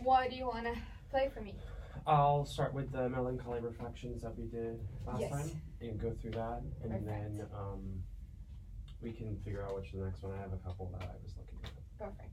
what do you want to play for me? I'll start with the Melancholy Reflections that we did last Yes. time and go through that, and Perfect. then we can figure out which is the next one. I have a couple that I was looking at. Perfect.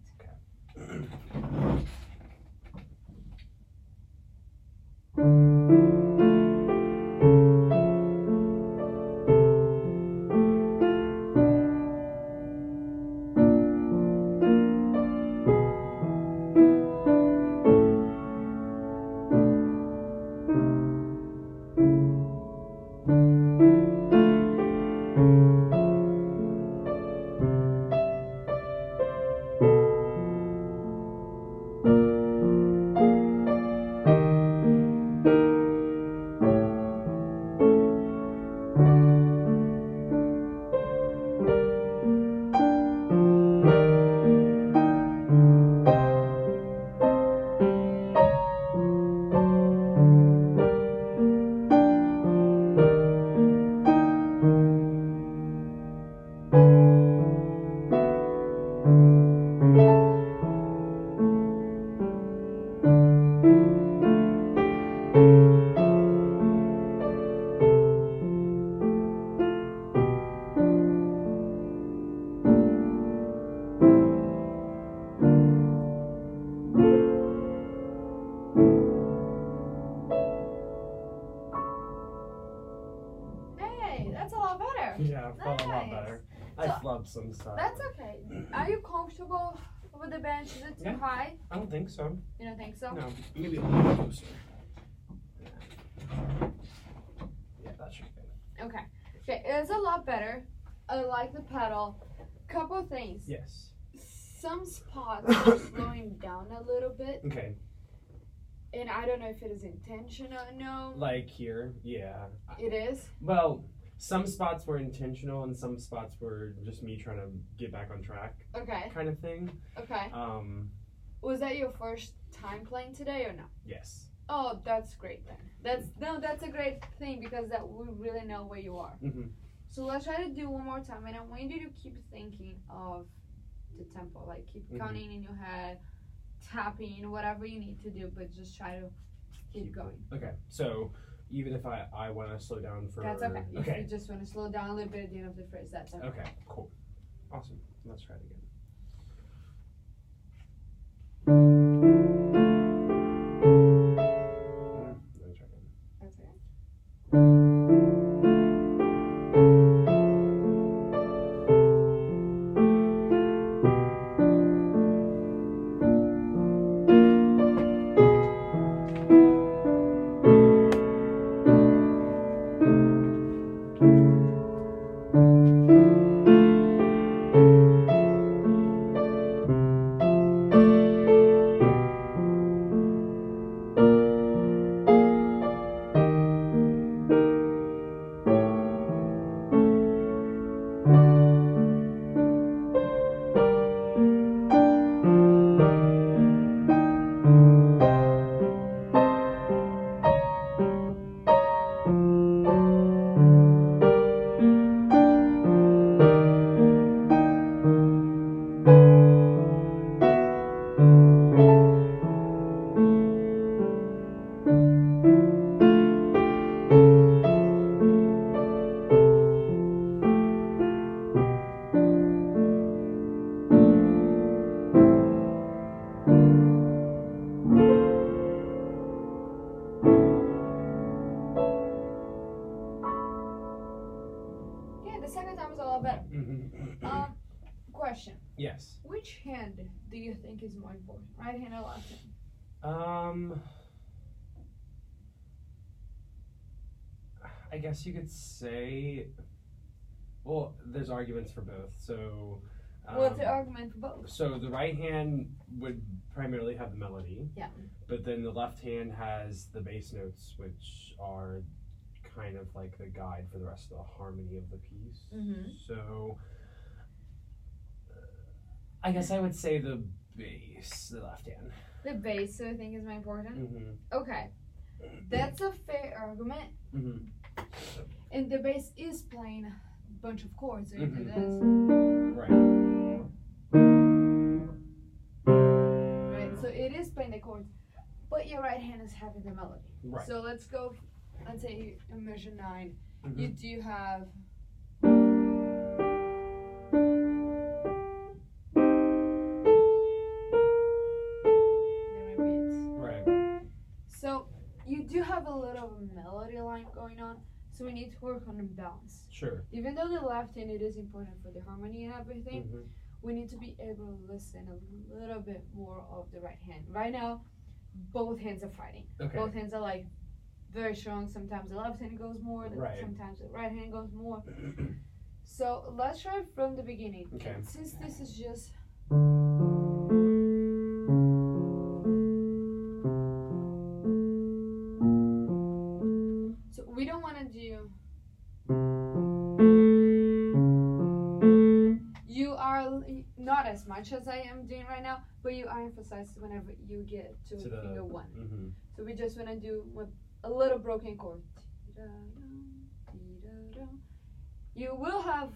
Hey, that's a lot better. Yeah, it felt a lot Nice. better. I So- flubbed some stuff. That's okay. Are you comfortable with the bench? Is it too Yeah. high? I don't think so. You don't think so? No, maybe a little closer. Yeah, that should be good. Okay. Okay, it's a lot better. I like the pedal. Couple things. Yes. Some spots are slowing down a little bit, Okay. and I don't know if it is intentional. No, Like here, yeah. it is. Well, some spots were intentional and some spots were just me trying to get back on track Okay. kind of thing. Okay. Was that your first time playing today or no? Yes. Oh, that's great then. That's a great thing because that we really know where you are. Mm-hmm. So let's try to do one more time, and I want you to keep thinking of the tempo, like keep counting in your head, tapping, whatever you need to do, but just try to keep going. Okay. So even if I want to slow down for That's okay. If Okay. you just want to slow down a little bit at the end of the phrase, that's okay. Okay. Cool. Awesome. Let's try it again. Let me try again. That's okay. Yeah, the second time is a lot better. Mm-hmm. Question. Yes. Which hand do you think is more important? Right hand or left hand? I guess you could say. Well, there's arguments for both. So. What's the argument for both? So the right hand would primarily have the melody. Yeah. But then the left hand has the bass notes, which are kind of like the guide for the rest of the harmony of the piece. Mm-hmm. So I guess I would say the bass, the left hand. The bass, so I think is more important. Mm-hmm. Okay, that's a fair argument. Mm-hmm. And the bass is playing a bunch of chords, so you do this. Right. Right, so it it is playing the chords, but your right hand is having the melody. Right. So let's go. Let's say in measure 9, Mhm. you do have. There are beats. Right. So you do have a little melody line going on. So we need to work on the balance. Sure. Even though the left hand it is important for the harmony and everything, Mhm. we need to be able to listen a little bit more of the right hand. Right now, both hands are fighting. Okay. Both hands are like very strong. Sometimes the left hand goes more, Right. sometimes the right hand goes more. So let's try from the beginning. Okay. And since this is just so we don't want to do. You are not as much as I am doing right now, but you are emphasized whenever you get to finger 1. Mm-hmm. So we just want to do with a little broken chord. You will have.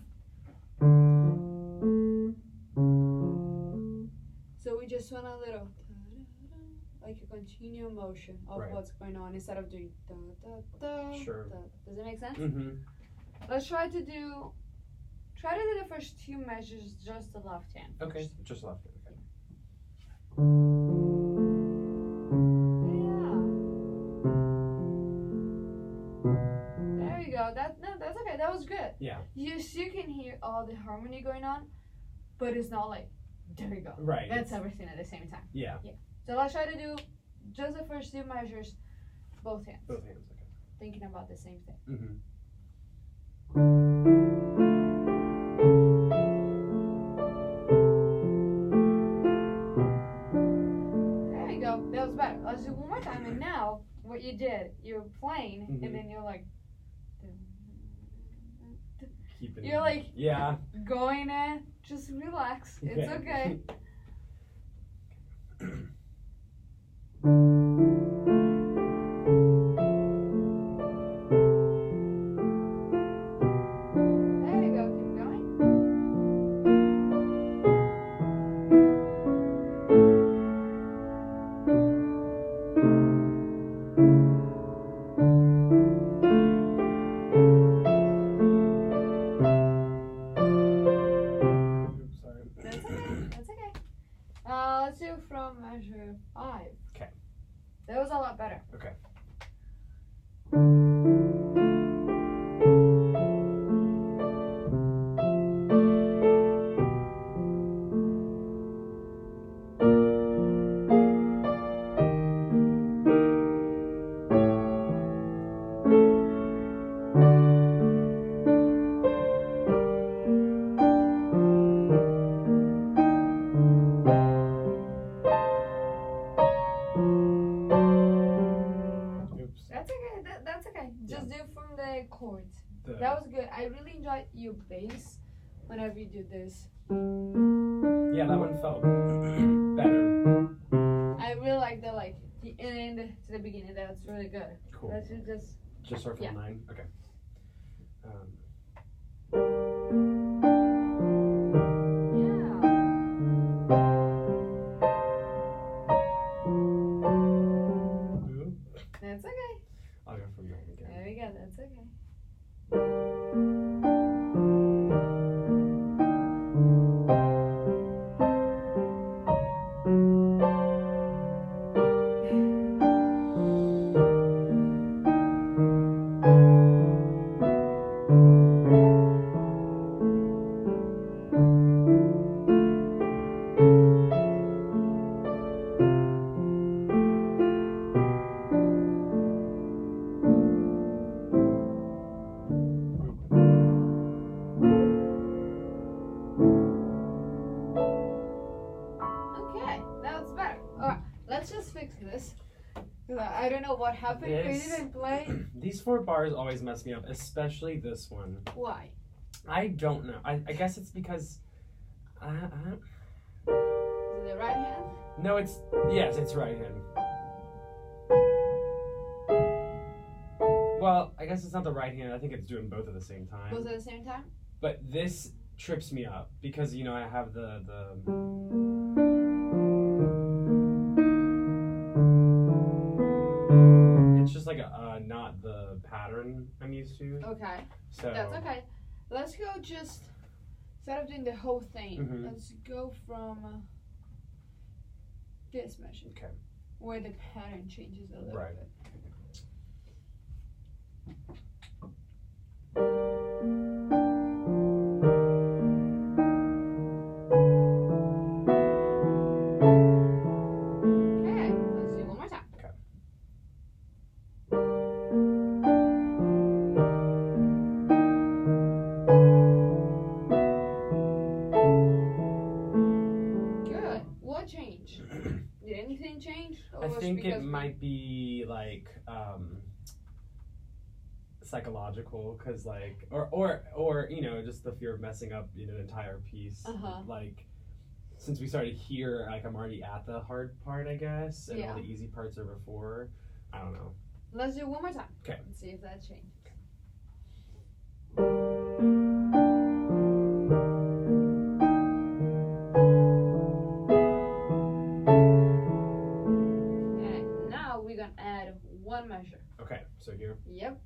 So we just want a little, like a continual motion of Right. what's going on instead of doing da da da. Sure. Da. Does it make sense? Mm-hmm. Let's try to do the first 2 measures just the left hand. Okay. First. Just left. Okay. Yeah. There we go. That's okay. That was good. Yeah. You still can hear all the harmony going on, but it's not like there we go. Right. That's everything at the same time. Yeah. So let's try to do just the first 2 measures, both hands. Both hands. Okay. Thinking about the same thing. Mm-hmm. There we go. That was better. Let's do one more time. And now, what you did, you're playing, Mhm. and then you're like, Keep it. you're like Yeah. going in. Just relax. It's okay. There you go. Keep going. Oops, sorry. That's okay. That's okay. Let's do from measure 5. Okay. That was a lot better. Okay. Oops. That's okay. That's okay. Just do from the chords. The- That was good. I really enjoyed your bass whenever you do this. Yeah, that one felt better. I really like the end to the beginning. That's really good. Cool. Let's do just. Just start from Yeah. 9. Okay. Yeah. Ooh. That's okay. I'll go from 9 again. There we go. That's okay. Okay, that was better. Alright, let's just fix this. I don't know what happened. We This- didn't play. These 4 bars always mess me up, especially this one. Why? I don't know. I guess it's because. Is it the right hand? No, it's. Yes, it's right hand. Well, I guess it's not the right hand. I think it's doing both at the same time. Both at the same time? But this trips me up because, I have the. pattern I'm used to. Okay. So That's okay. Let's go just, instead of doing the whole thing, Mhm. let's go from this measure. Okay. Where the pattern changes a little Right. bit. Okay, let's do one more time. Okay. Good. What changed? Did anything change? Or I was think because it we- might be like psychological, because like or you know, just the fear of messing up an entire piece. Uh-huh. Like since we started here, like I'm already at the hard part, I guess, and Yeah. all the easy parts are before. I don't know. Let's do one more time. Okay. Let's see if that changed. Okay, now we're gonna add one measure. Okay, so here. Yep.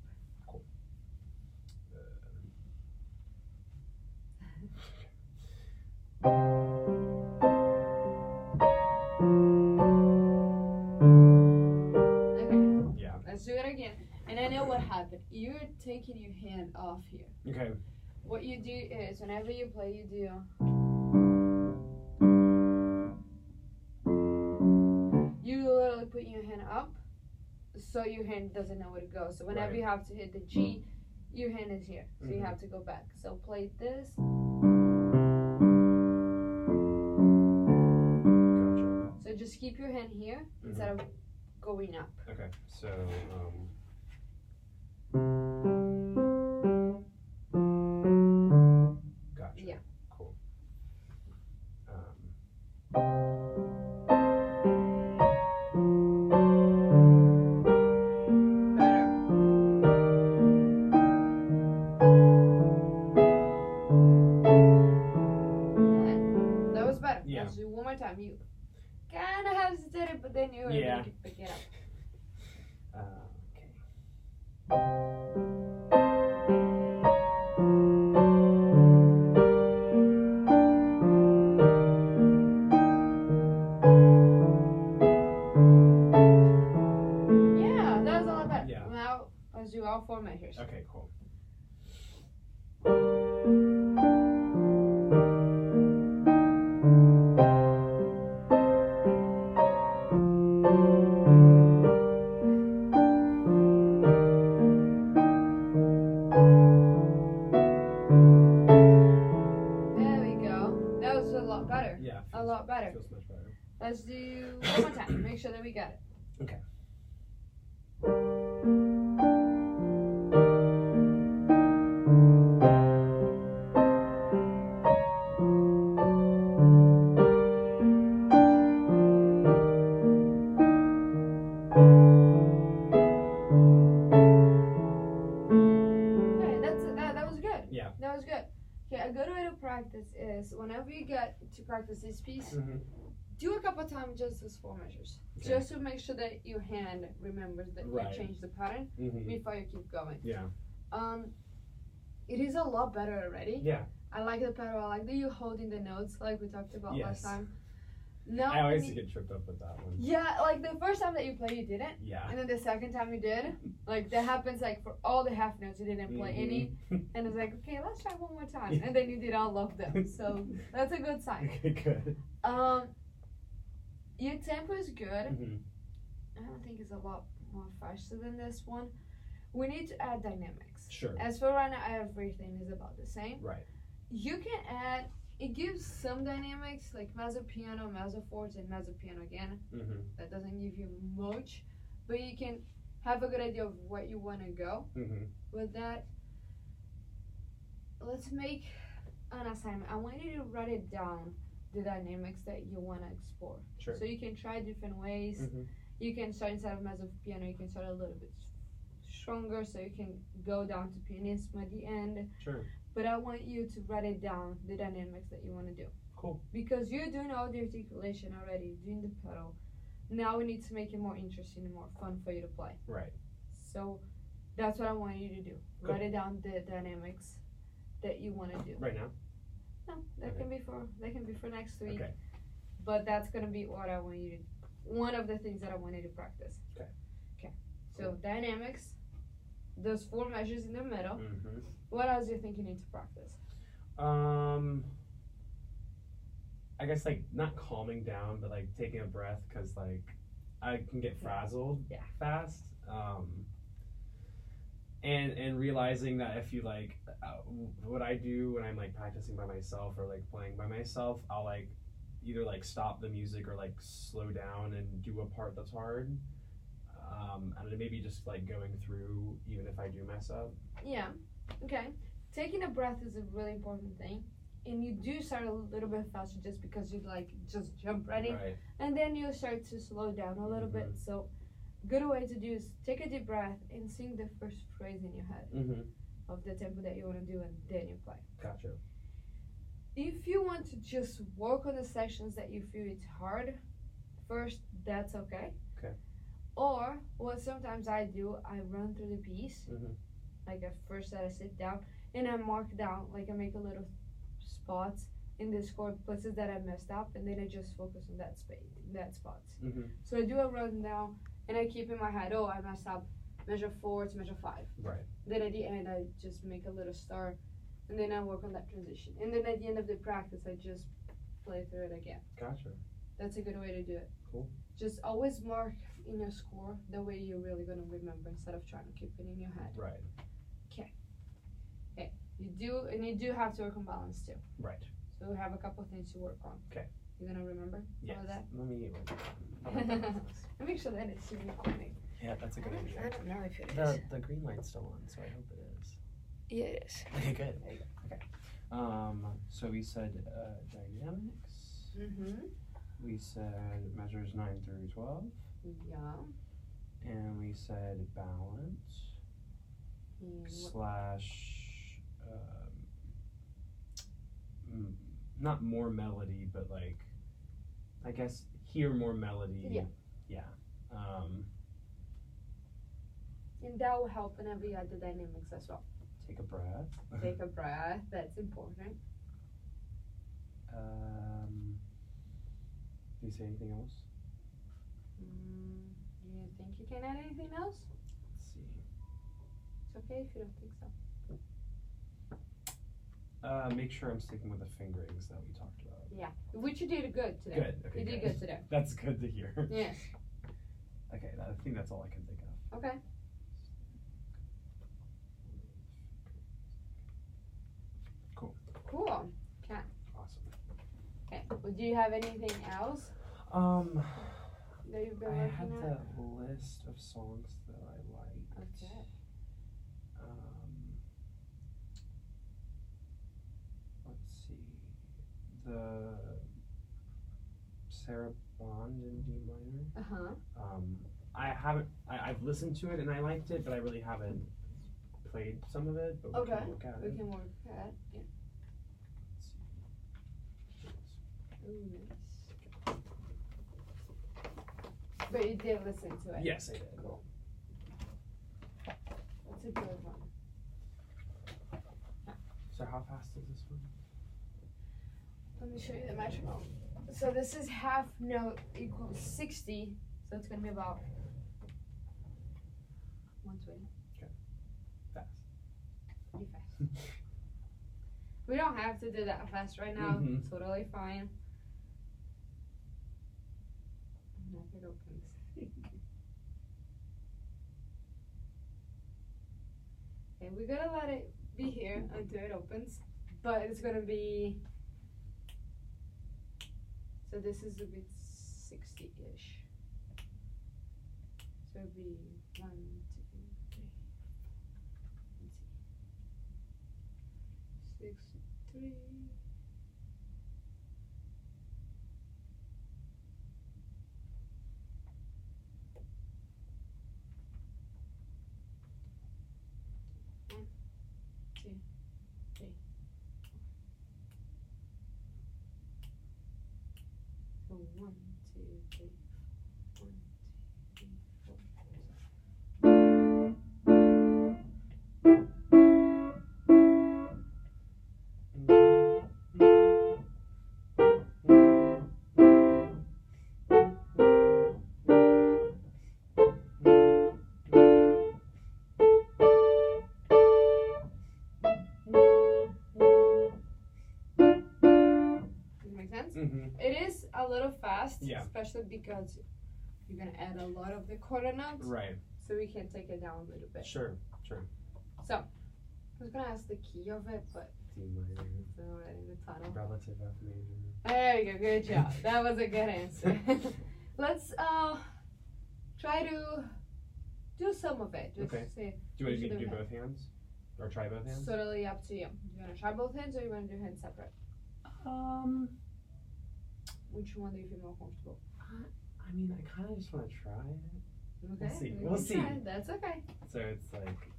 Okay, Yeah. let's do it again. And I know what happened. You're taking your hand off here. Okay. What you do is, whenever you play, you do. You literally put your hand up, so your hand doesn't know where to go. So whenever Right. you have to hit the G, your hand is here. So you Mhm. have to go back. So play this. Gotcha. So just keep your hand here instead of going up. Okay. So gotcha. Yeah. Cool. Better. Okay. That was better. Yeah. Let's do one more time. You kind of hesitated, but then you were Yeah. able to pick it up. Okay. Yeah, that was a lot better. Yeah. Now let's do all four measures. Okay. Cool. There we go. That was a lot better. Yeah. A lot better. Feels much better. Let's do one more time. Make sure that we got it. Okay. Okay, that was good. Yeah. That was good. Okay, a good way to practice is whenever you get to practice this piece, Mm-hmm. do a couple times just those four measures. Okay. Just to make sure that your hand remembers that Right. you changed the pattern Mm-hmm. before you keep going. Yeah. It is a lot better already. Yeah. I like the pedal. I like that you're holding the notes like we talked about last Yes. time. Now, I always get tripped up with that one. yeah, like the first time that you play, you didn't, Yeah. and then the second time you did, like that happens like for all the half notes you didn't play any, and it's like okay, let's try one more time, Yeah. and then you did all of them. So that's a good sign. Okay. Good. Your tempo is good. Mm-hmm. I don't think it's a lot more faster than this one. We need to add dynamics. Sure. As for right now, everything is about the same. Right. You can add. It gives some dynamics like mezzo piano, mezzo forte, and mezzo piano again. Mm-hmm. That doesn't give you much, but you can have a good idea of where you want to go Mm-hmm. with that. Let's make an assignment. I want you to write it down, the dynamics that you want to explore. Sure. So you can try different ways. Mm-hmm. You can start instead of mezzo piano, you can start a little bit stronger, so you can go down to pianissimo at the end. Sure. But I want you to write it down, the dynamics that you want to do. Cool. Because you're doing all the articulation already, doing the pedal. Now we need to make it more interesting and more fun for you to play. Right. So That's what I want you to do. Cool. Write it down, the dynamics that you want to do. Right now? No, that can be for next week. Okay. But that's gonna be what I want you to. One of the things that I want you to practice. Okay. Okay. So dynamics, those 4 measures in the middle. Mm-hmm. What else do you think you need to practice? I guess like not calming down, but like taking a breath, because like I can get frazzled fast. And realizing that if you like what I do when I'm like practicing by myself or like playing by myself, I'll like either like stop the music or like slow down and do a part that's hard. And maybe just like going through even if I do mess up. Yeah. Okay. Taking a breath is a really important thing. And you do start a little bit faster just because you like just jump right in. Right. And then you start to slow down a little bit. So good way to do is take a deep breath and sing the first phrase in your head of the tempo that you want to do, and then you play. Gotcha. If you want to just work on the sections that you feel it's hard first, that's okay. Okay. Or what sometimes I do, I run through the piece. Like at first that I sit down and I mark down, like I make a little spots in the score, places that I messed up, and then I just focus on that spots. So I do a rundown and I keep in my head, oh, I messed up measure 4 to measure 5. Right. Then at the end I just make a little star, and then I work on that transition. And then at the end of the practice I just play through it again. Gotcha. That's a good way to do it. Cool. Just always mark in your score the way you're really gonna remember instead of trying to keep it in your head. Right. You do have to work on balance too. Right. So we have a couple things to work on. Okay. You gonna remember Yes. all of that? Let me Let me make sure that it's recording. Yeah, that's a good idea. I don't know if it is. The green light's still on, so I hope it is. Yeah, it is. Okay, good. Okay. So we said dynamics. We said measures 9 through 12. Yeah. And we said balance slash not more melody, but like I guess hear more melody. Yeah. Yeah. And that will help whenever you add the dynamics as well. Take a breath. Take a breath. That's important. Do you say anything else? Do you think you can add anything else? Let's see. It's okay if you don't think so. Make sure I'm sticking with the fingerings that we talked about. Yeah, which you did good today. Good. Okay. You did good today. That's good to hear. Yes. Okay, I think that's all I can think of. Okay. Cool. Cool. Okay. Awesome. Okay. Well, do you have anything else that you've been I working had on? the list of songs that I liked. Okay. Let's see. The Sarah Bond in D minor. I've listened to it and I liked it, but I really haven't played some of it. But we can look at it. We can work at it. Yeah. Ooh, nice. But you did listen to it. Yes, I did. Cool. That's a good one. So how fast is this one? Let me show you the metronome. So this is half note equals 60, so it's gonna be about 120. Okay. Fast. Pretty fast. We don't have to do that fast right now. Totally fine. Now it opens. Okay, we're gonna let it be here until it opens, but it's gonna be. So this is a bit 60-ish. So it'll be 1, 2, 3. Let's see. 6, 3. So 1, 2, 3, 1, 2, 3, 4. especially because you're gonna add a lot of the quarter notes. Right. So we can take it down a little bit. Sure. So I was gonna ask the key of it, but D minor. it's already in the title. Relative F major. There you go. Good job. That was a good answer. Let's try to do some of it. Just Okay. see. Do you want me to do both hands? Or try both hands? It's totally up to you. You wanna try both hands or you wanna do hands separate? Which one do you feel more comfortable? I mean, I kind of just want to try it. Okay. see. we We'll can see. try it. That's okay. So it's like,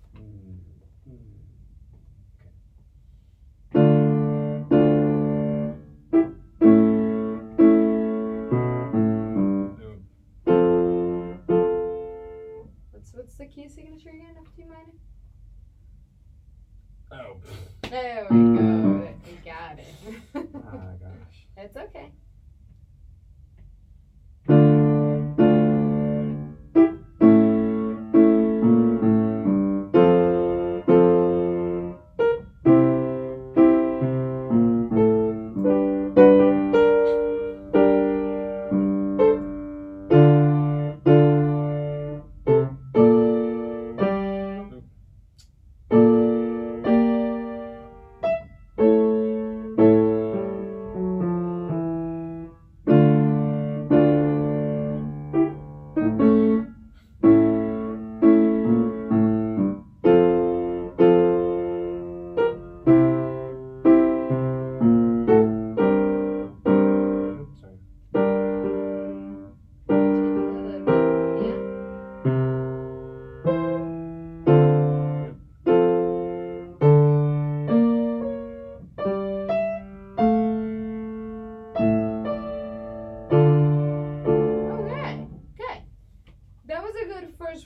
What's the key signature again of D minor? oh. There we go. We got it. Ah, gosh. It's okay.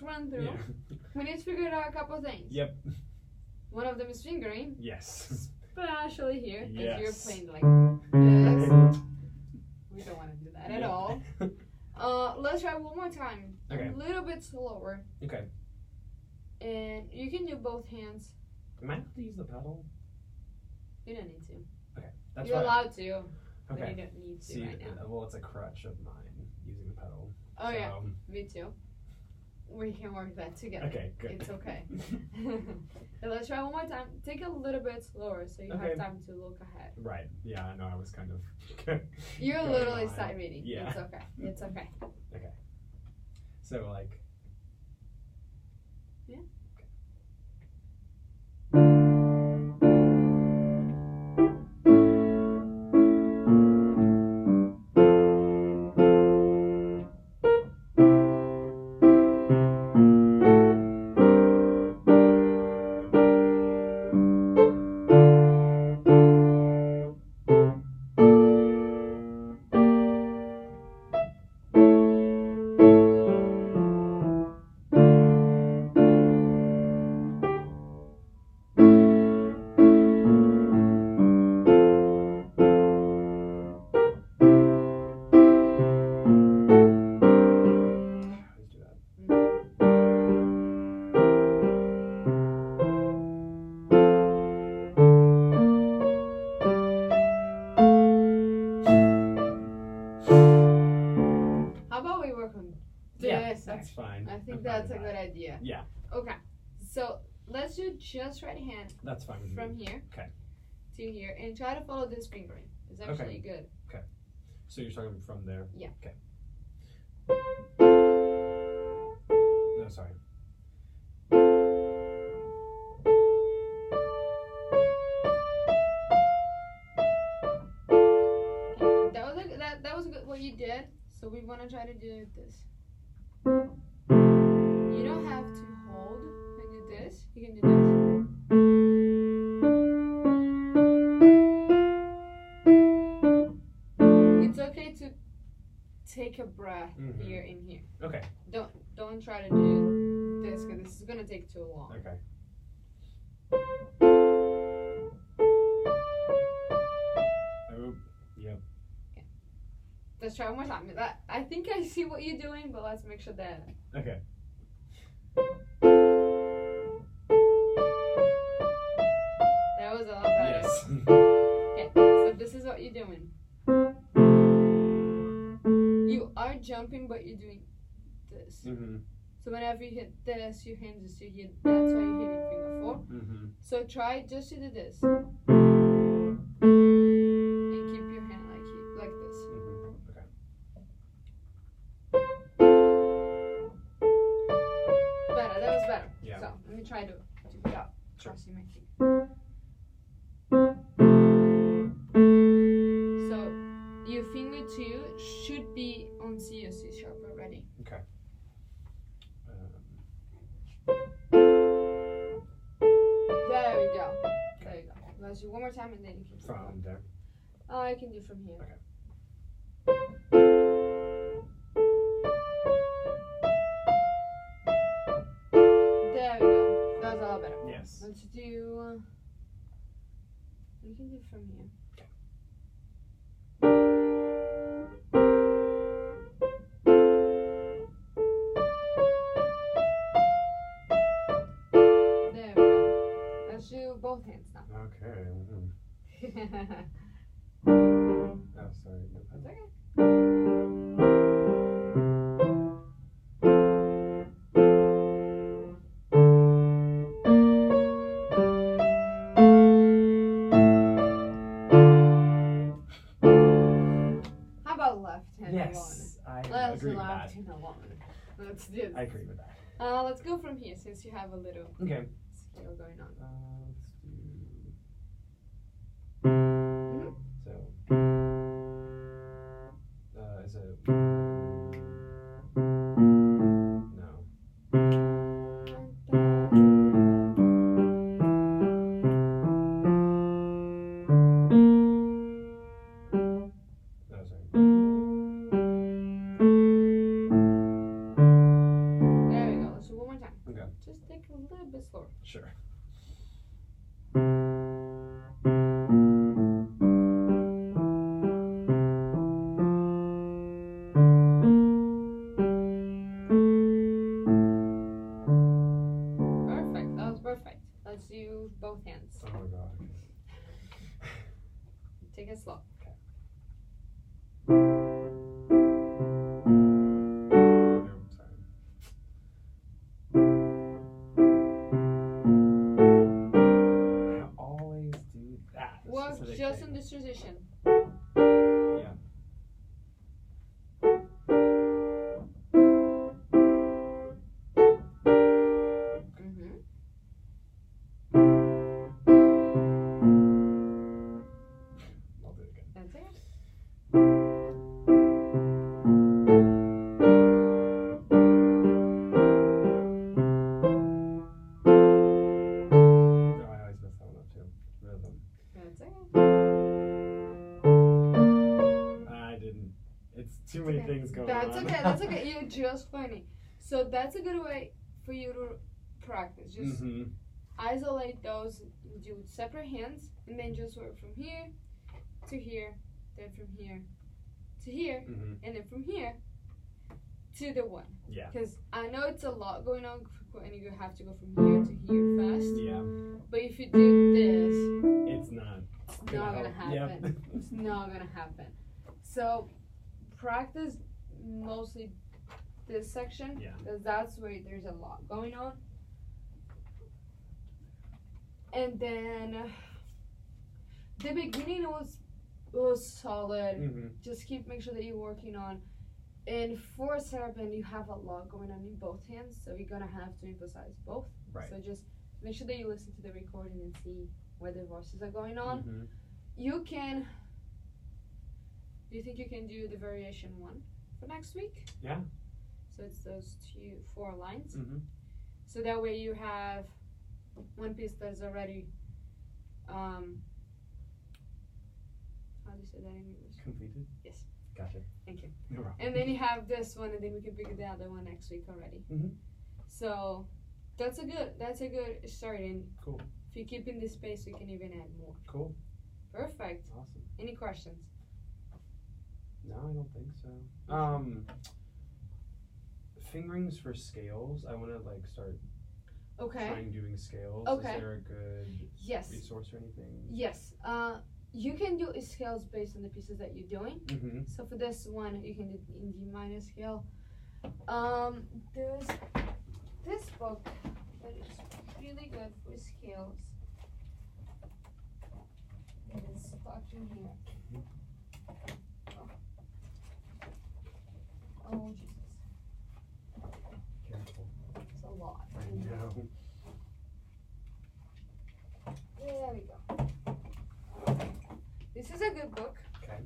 Run through. Yeah. We need to figure out a couple things. Yep. One of them is fingering, Yes. especially here, because Yes. you're playing like this. We don't want to do that at all. Let's try one more time. Okay. A little bit slower. Okay. And you can do both hands. Am I allowed to use the pedal? You don't need to. Okay. That's You're fine. allowed to, but Okay. you don't need to See, right now. well, it's a crutch of mine using the pedal. Oh yeah, So, me too. We can work that together. Okay, good. It's okay. So let's try one more time. Take a little bit slower so you Okay. have time to look ahead. Right. Yeah, I know. I was kind of. You're going literally on. side reading. Yeah. It's okay. It's okay. Okay. So, like. Yeah. Okay. Let's do that. How about we work on Yeah, this? that's fine. I think I'm fine that's a with good that. idea. Yeah. Okay. So let's do just right hand That's fine with me. from here Okay. to here and try to follow this fingering. It's actually good. So you're starting from there? Yeah. Okay. No, sorry. Okay. That was good what you did. So we want to try to do this. You don't have to hold and do this. You can do this. It's okay to take a breath Mhm. here and here. Okay. Don't try to do this because this is gonna take too long. Okay. Oh, yep. Let's try one more time. I think I see what you're doing, but let's make sure that. Okay. That was a lot better. Yes. Okay, so this is what you're doing. You are jumping, but you're doing this. Mm-hmm. So whenever you hit this, your hands is to hit. That's why you're hitting finger 4. Mm-hmm. So try just to do this. And keep your hand like this. Mm-hmm. Okay. Better, that was better. Yeah. So let me try to do that. Crossing my feet. So your finger 2 should be on C or C sharp already. Okay. There we go. There you go. Let's do one more time and then you can do From there. I can do from here. Okay. There we go. That's a lot better. Yes. Let's do. You can do from here. There we go. Let's do both hands now. Okay. Mm-hmm. Oh, sorry. No, That's okay. How about left hand Yes, I alone? Let's agree do with left that. hand alone. Let's do this. I agree with that. Let's go from here since you have a little Okay. skill going on. Let's do. Mhm. So. Is it? No. No, sorry. There we go. Let's do one more time. Okay. Just take a little bit slower. Sure. Perfect. That was perfect. Let's do both hands. Oh my god. Okay. Take it slow. No, sorry. I always do that. Work specific just thing. in this position. Yeah. Mm-hmm. I'll do it again. That's it. No, I always mess that one up too. Rhythm. That's it. I didn't. It's too many Okay. things going That's on. okay. That's okay. You're just funny. So that's a good way for you to practice. Just Mm-hmm. isolate those, do separate hands, and then just work from here to here, then from here to here, Mm-hmm. and then from here to the one. Yeah. Because I know it's a lot going on, and you have to go from here to here fast. Yeah. But if you do this, It's not. it's not gonna help. happen. Yep. It's not gonna happen. So practice mostly this section, Yeah. because that's where there's a lot going on. And then the beginning was solid. Mm-hmm. Just make sure that you're working on. And for Saraband, you have a lot going on in both hands, so you're gonna have to emphasize both. Right. So just make sure that you listen to the recording and see where the voices are going on. Mm-hmm. You can. Do you think you can do the variation 1 for next week? Yeah. So it's those 4 lines. Mm-hmm. So that way you have one piece that's already. How do you say that in English? Completed. Yes. Gotcha. Thank you. No problem. And then you have this one, and then we can pick the other one next week already. Mhm. So that's a good start. And Cool. if you keep in this space, we can even add more. Cool. Perfect. Awesome. Any questions? No, I don't think so. Fingerings for scales. I want to like start Okay. trying doing scales. Okay. Is there a good Yes. resource or anything? Yes. you can do scales based on the pieces that you're doing. Mm-hmm. So for this one, you can do it in D minor scale. There's this book that is really good for scales. It is stuck in here. Oh Jesus! Careful. It's a lot. I know. There we go. This is a good book. Okay.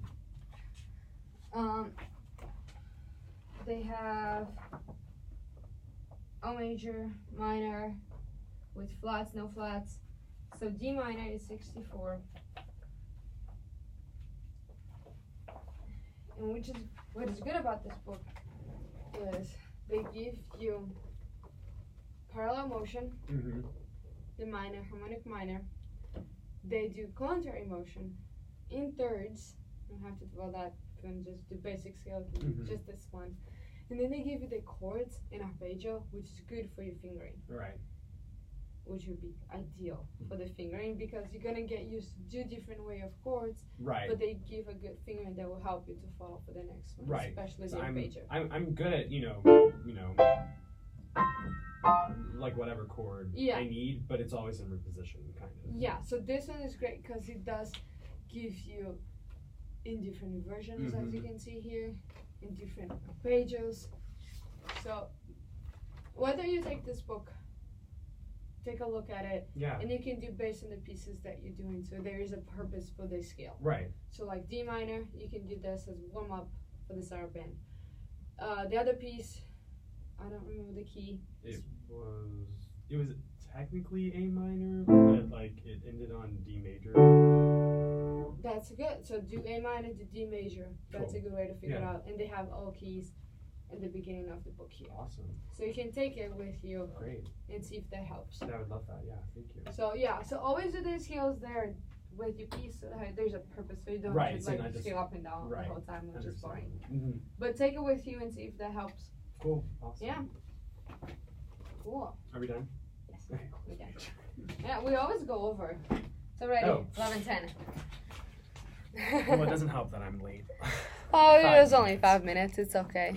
They have A major, minor, with flats, no flats. So D minor is 64. And what is good about this book is they give you parallel motion, Mm-hmm. the minor, harmonic minor. They do contrary motion in thirds. You don't have to do all that. You can just do basic scale, you can do just this one. And then they give you the chords in arpeggio, which is good for your fingering. Right. Which would be ideal for the fingering because you're gonna get used to do different way of chords, Right. but they give a good fingering that will help you to follow for the next one, Right. especially So the arpeggio. I'm good at like whatever chord Yeah. I need, but it's always in reposition, kind of. Yeah, so this one is great because it does give you in different versions, as you can see here, in different arpeggios. So whether you take this book, take a look at it, Yeah. and you can do based on the pieces that you're doing. So there is a purpose for the scale. Right. So like D minor, you can do this as warm up for the saraband. The other piece, I don't remember the key. It was technically A minor, but like it ended on D major. That's good. So do A minor to D major. That's a good way to figure it out. And they have all keys in the beginning of the book here. Awesome. So you can take it with you Great. and see if that helps. I would love that. Yeah. Thank you. So yeah, so always do the scales there with your piece. So there's a purpose, so you don't Right, just so like not just- scale up and down right, the whole time, which is boring. Mm-hmm. But take it with you and see if that helps. Cool. Awesome. Yeah. Cool. Are we done? Yes, we're done. Yeah, we always go over. It's already 11:10. Well, it doesn't help that I'm late. Oh, it 5 was only minutes. 5 minutes. It's okay.